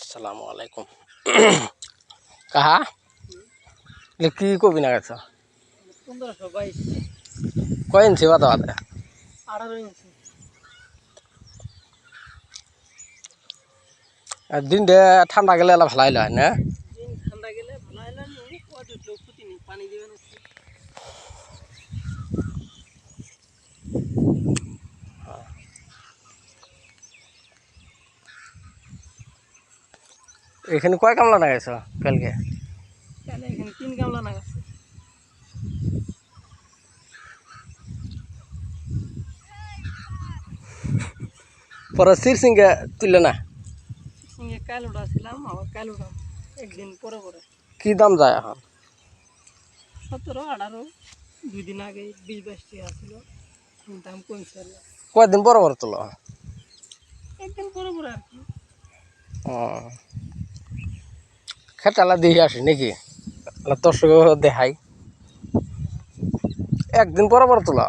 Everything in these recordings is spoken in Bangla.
আসসালামু আলাইকুম। কাহা কি কবি না গেছ 1522 কয় ইঞ্চি বাদা বাদে 18 ইঞ্চি দিন দে ঠান্ডা গেলে এলা ভালাই লয় না দিন ঠান্ডা গেলে ভালো হলো নি কত লোক ক্ষতি নেই পানি দিবেন এখানে কয় কামলা না গেছ কালকে তাহলে এখানে 3 গামলা না আছে পরে সিরসিংকে তুললে না সঙ্গে কাল উড়াছিলাম আবার কাল উড়াম একদিন পরে পরে কি দাম যায় এখন 17 18 দুই দিন আগে 20 22 টাকা ছিল দাম কমছে আর কয়দিন বড় বড় তোলো একদিন পরে পরে আর কি খেটালা দিয়ে আসি নাকি দর্শক দেখাই একদিন পর পর তোলা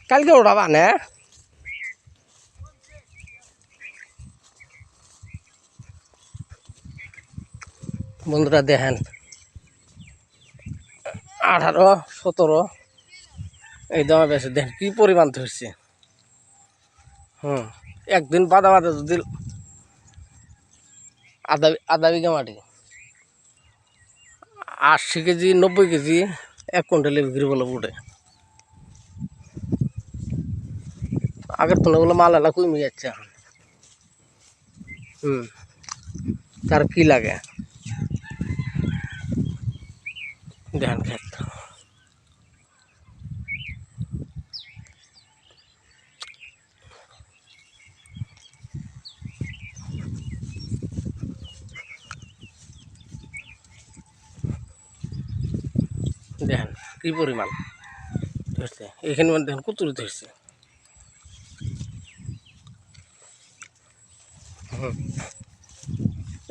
কালকে উঠাবা না বন্ধুরা দেখেন 18 17 এই দামে বেশি দেখেন কি পরিমাণ ধরছে একদিন বাদা বাদা যদি আধা বিঘা মাটি 80 কেজি 90 কেজি 1 কুইন্টালে বিক্রি বলে উঠে আগের তুলনায় মাল এলা কমে যাচ্ছে এখন তার কি লাগে ধান খেত দেখেন কি পরিমাণ ধরছে এখানে মানে দেখেন কত ধরছে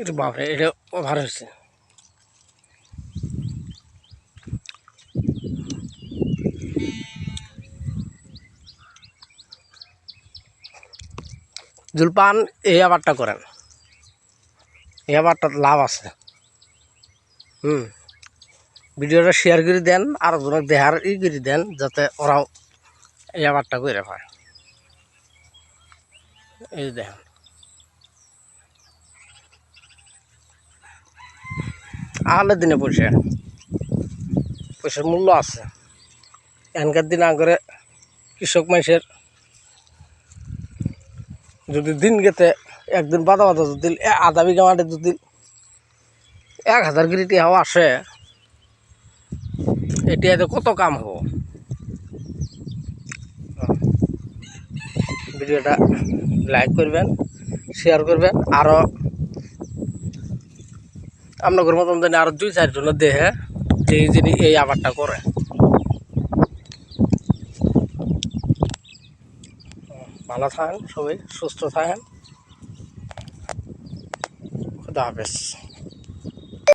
এটা বাপরে এটা ওভার হয়েছে জুলপান এই আবারটা করেন এই আবারটা লাভ আছে ভিডিওটা শেয়ার করে দেন আর জনক দেখার করে দেন যাতে ওরাও এই আবারটা করে পায় এই দেখেন আহলে দিনে পয়সার মূল্য আছে এখনকার দিন আগরে কৃষক মানুষের যদি দিন গেতে একদিন বাদা বাদা যদি আধা বিঘা মাঠে যদি 1000 গিরিটি হাওয়া আসে এটি কত কাম হবো ভিডিওটা লাইক করবেন শেয়ার করবেন আরও আপনাদের মতন জানি আরও 2-4 জনের দেহে যেই যিনি এই আবারটা করে ভালো থাকেন সবাই সুস্থ থাকেন খুদা হাফেজ।